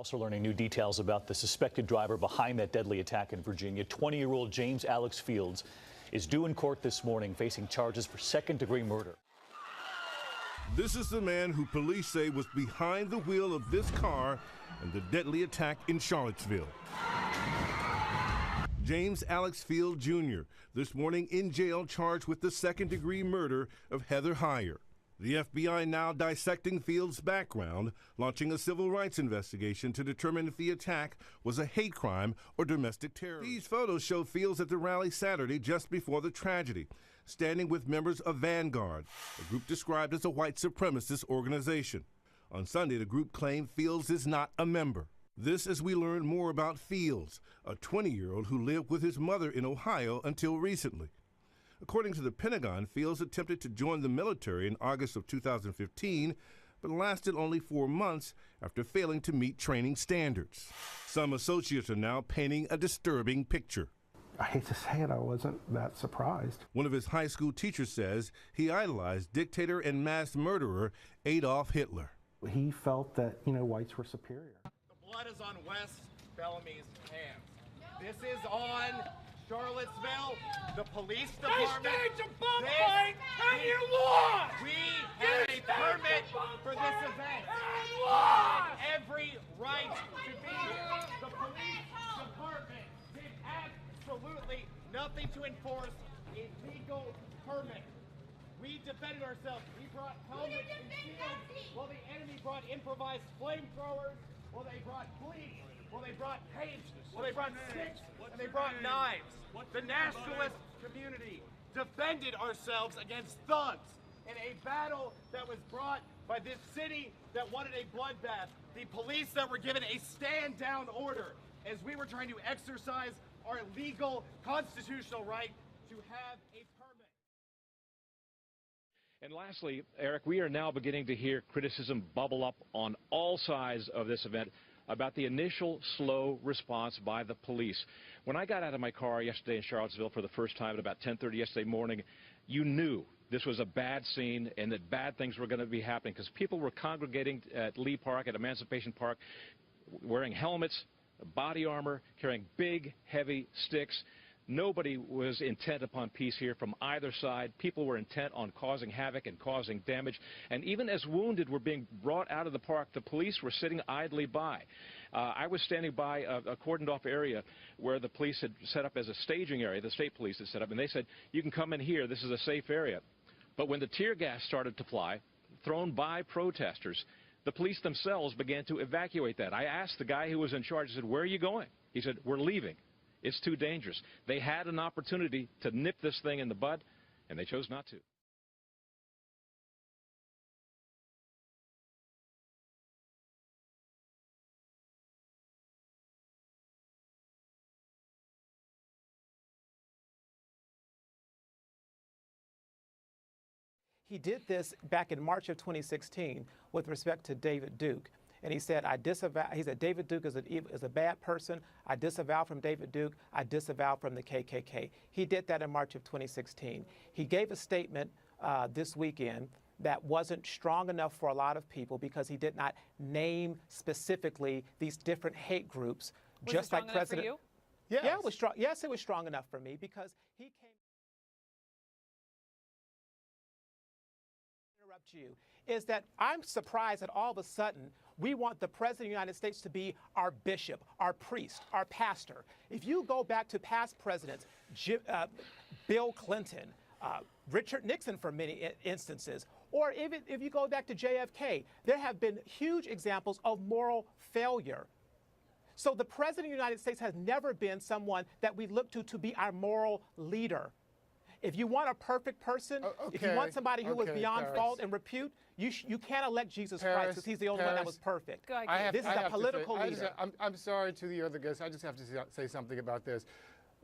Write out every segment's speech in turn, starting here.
Also learning new details about the suspected driver behind that deadly attack in Virginia. 20-year-old James Alex Fields is due in court this morning facing charges for second-degree murder. This is the man who police say was behind the wheel of this car and the deadly attack in Charlottesville. James Alex Field Jr. this morning in jail charged with the second-degree murder of Heather Heyer. The FBI now dissecting Field's background, launching a civil rights investigation to determine if the attack was a hate crime or domestic terrorism. These photos show Fields at the rally Saturday just before the tragedy, standing with members of Vanguard, a group described as a white supremacist organization. On Sunday, the group claimed Fields is not a member. This as we learn more about Fields, a 20-year-old who lived with his mother in Ohio until recently. According to the Pentagon, Fields attempted to join the military in August of 2015, but lasted only 4 months after failing to meet training standards. Some associates are now painting a disturbing picture. I hate to say it, I wasn't that surprised. One of his high school teachers says he idolized dictator and mass murderer Adolf Hitler. He felt that, whites were superior. The blood is on Wes Bellamy's hands. This is on Charlottesville, the police department. They staged a bump fight and you lost! We had a permit for this event. And lost! Every right to be here. The police department did absolutely nothing to enforce a legal permit. We defended ourselves. We brought helmets and shields while the enemy brought improvised flamethrowers, while they brought bleach, while they brought paint, while they brought sticks, and they brought knives. The nationalist community defended ourselves against thugs in a battle that was brought by this city that wanted a bloodbath. The police that were given a stand-down order as we were trying to exercise our legal constitutional right to have a permit. And lastly, Eric, we are now beginning to hear criticism bubble up on all sides of this event about the initial slow response by the police. When I got out of my car yesterday in Charlottesville for the first time at about 10:30 yesterday morning, you knew this was a bad scene and that bad things were going to be happening because people were congregating at Lee Park, at Emancipation Park, wearing helmets, body armor, carrying big, heavy sticks. Nobody was intent upon peace here from either side. People were intent on causing havoc and causing damage. And even as wounded were being brought out of the park, the police were sitting idly by. I was standing by a cordoned-off area where the police had set up as a staging area. The state police had set up, and they said, you can come in here. This is a safe area. But when the tear gas started to fly, thrown by protesters, the police themselves began to evacuate that. I asked the guy who was in charge, I said, where are you going? He said, we're leaving. It's too dangerous. They had an opportunity to nip this thing in the bud, and they chose not to. He did this back in March of 2016 with respect to David Duke. And he said, he said, David Duke is a bad person. I disavow from David Duke. I disavow from the KKK. He did that in March of 2016. He gave a statement this weekend that wasn't strong enough for a lot of people because he did not name specifically these different hate groups. Was just it strong like enough President. For you? Yes. Yeah, it was strong. Yes, it was strong enough for me because he came. Interrupt you. Is that I'm surprised that all of a sudden we want the President of the United States to be our bishop, our priest, our pastor. If you go back to past presidents, Bill Clinton, Richard Nixon for many instances, or even if you go back to JFK, there have been huge examples of moral failure. So the President of the United States has never been someone that we look to be our moral leader. If you want a perfect person, if you want somebody who was beyond fault and repute, you can't elect Jesus Christ because he's the only one that was perfect. This is a political leader. I'm sorry to the other guests. I just have to say something about this.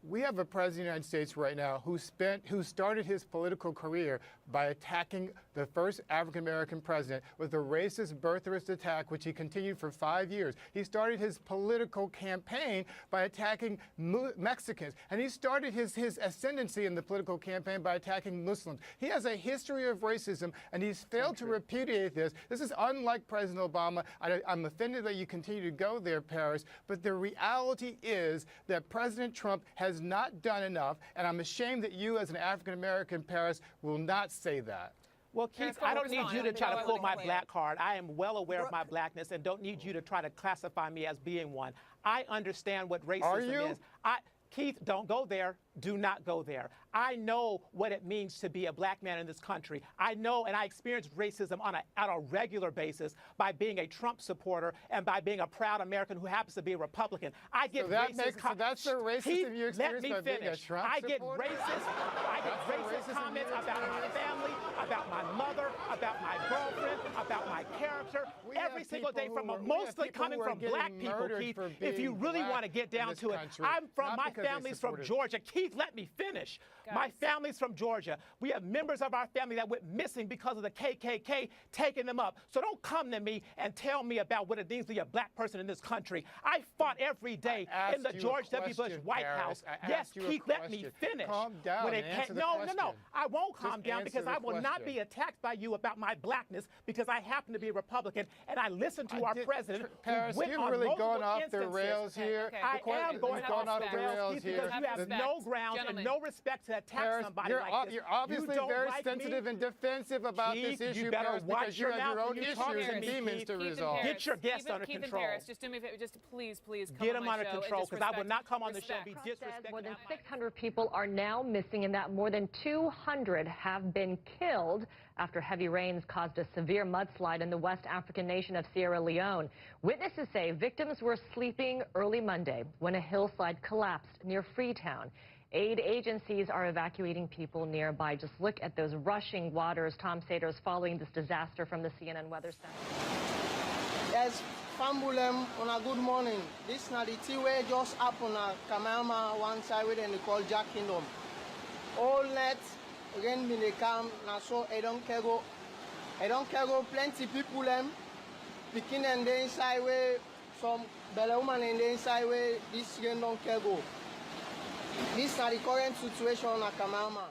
We have a president of the United States right now who started his political career by attacking the first African-American president with a racist birtherist attack, which he continued for 5 years. He started his political campaign by attacking Mexicans, and he started his ascendancy in the political campaign by attacking Muslims. He has a history of racism, and he's failed to repudiate this. This is unlike President Obama. I'm offended that you continue to go there, Paris, but the reality is that President Trump has not done enough, and I'm ashamed that you, as an African-American, Paris, will not say that. Well, Keith, I don't need you to try to pull my black card. I am well aware of my blackness and don't need you to try to classify me as being one. I understand what racism is. Keith, don't go there. Do not go there. I know what it means to be a black man in this country. I know, and I experience racism on a regular basis by being a Trump supporter and by being a proud American who happens to be a Republican. I get so that's the racism you experience by being a Trump I get supporter? racist comments about my family, about my mother, about my girlfriend, about my character, every single day from mostly coming from black people, Keith. If you really want to get down to it, my family's from Georgia. Keith, let me finish. Guys. My family's from Georgia. We have members of our family that went missing because of the KKK taking them up. So don't come to me and tell me about what it means to be a black person in this country. I fought every day in the George W. Bush White House. Yes, Keith, let me finish. Calm down. No. I won't calm down because I will not be attacked by you about my blackness because I happen to be a Republican and I listen to our president. Paris, you've really gone off the rails here. I am going off the rails because you have no grounds and no respect to attack somebody like this. You're obviously very sensitive and defensive about this issue, Paris, because you have your own issues and demons to resolve. Get your guests under control. Paris, just do me a favor, just please come get on them my under show control because I will not come on the show and be disrespectful. More than 600 people are now missing and that more than 200 have been killed after heavy rains caused a severe mudslide in the West African nation of Sierra Leone. Witnesses say victims were sleeping early Monday when a hillside collapsed near Freetown. Aid agencies are evacuating people nearby. Just look at those rushing waters. Tom Sater is following this disaster from the CNN Weather Center. Yes, Fambulem, on a good morning. This na the tea way just happen at Kamama one side where they call Jack Kingdom. All night, rain been come, na so I don't care go plenty people them picking and the inside way, some belle woman in the inside way, this rain don't care go. This is the current situation at Kamama.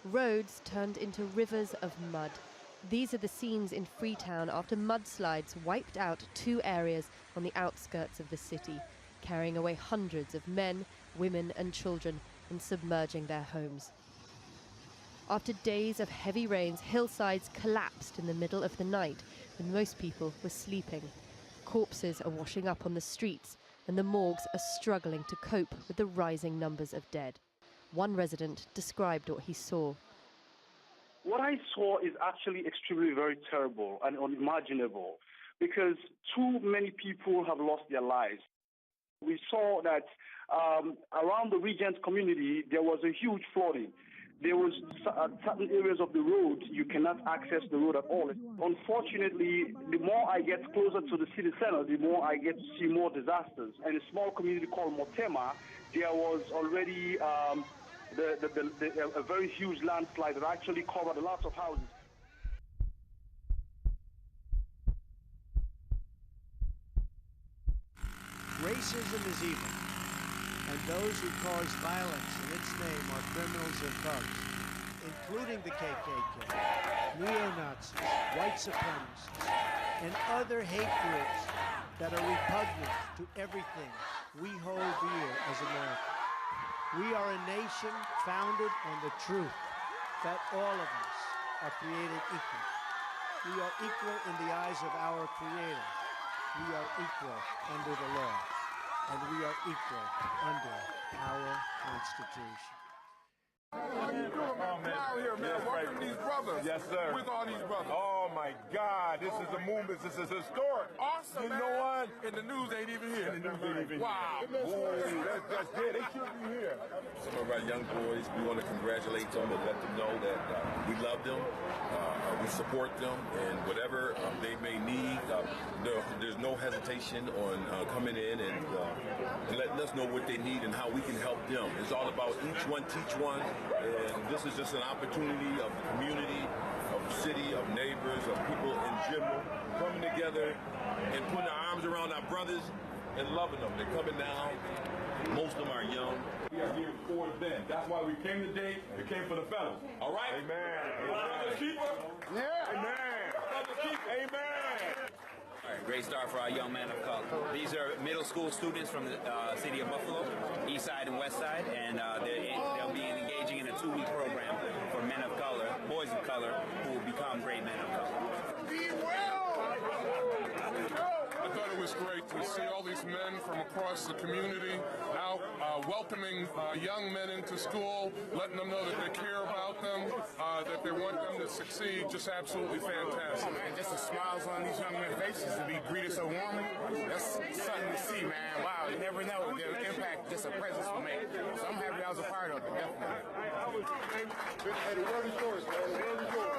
Roads turned into rivers of mud. These are the scenes in Freetown after mudslides wiped out 2 areas on the outskirts of the city, carrying away hundreds of men, women and children and submerging their homes. After days of heavy rains, hillsides collapsed in the middle of the night when most people were sleeping. Corpses are washing up on the streets, and the morgues are struggling to cope with the rising numbers of dead. One resident described what he saw. What I saw is actually extremely very terrible and unimaginable because too many people have lost their lives. We saw that around the Regent community, there was a huge flooding. There was certain areas of the road, you cannot access the road at all. Unfortunately, the more I get closer to the city center, the more I get to see more disasters. In a small community called Motema, there was already a very huge landslide that actually covered a lot of houses. Racism is evil, and those who cause violence in its name are criminals and thugs, including the KKK, neo-Nazis, white supremacists, and other hate groups that are repugnant to everything we hold dear as Americans. We are a nation founded on the truth that all of us are created equal. We are equal in the eyes of our Creator. We are equal under the law, and we are equal under our Constitution. How you doing, man? Proud here, man. Welcome these brothers. Yes, sir. With all these brothers. Oh, my God. This is a movement. This is historic. Awesome, you man. know what? And the news ain't even here. Wow. Ooh, that's good. They should be here. Some of our young boys, we want to congratulate them and let them know that we love them, we support them, and whatever they may need, there's no hesitation on coming in and letting us know what they need and how we can help them. It's all about each one teach one, and this is just an opportunity of the community, of the city, of neighbors, of people in general, coming together and putting our arms around our brothers and loving them. They're coming down. Most of them are young. We are here for them. That's why we came today. We came for the fellas. All right? Amen. Brothers keeper? Yeah. Amen. Brothers keeper. Amen. All right, great start for our young men of color. These are middle school students from the city of Buffalo, East Side and West Side, and they'll be engaging in a 2-week program for men of color, boys of color, who will become great men of color. Be well! I thought it was great to see all these men from across the community now welcoming young men into school, letting them know that they care about them, that they want them to succeed. Just absolutely fantastic. Man, just the smiles on these young men's faces to be greeted so warmly, that's something to see, man. Wow, you never know the impact just a presence will make. So I'm happy I was a part of it, definitely. Hey, the word is yours, man. The word is yours.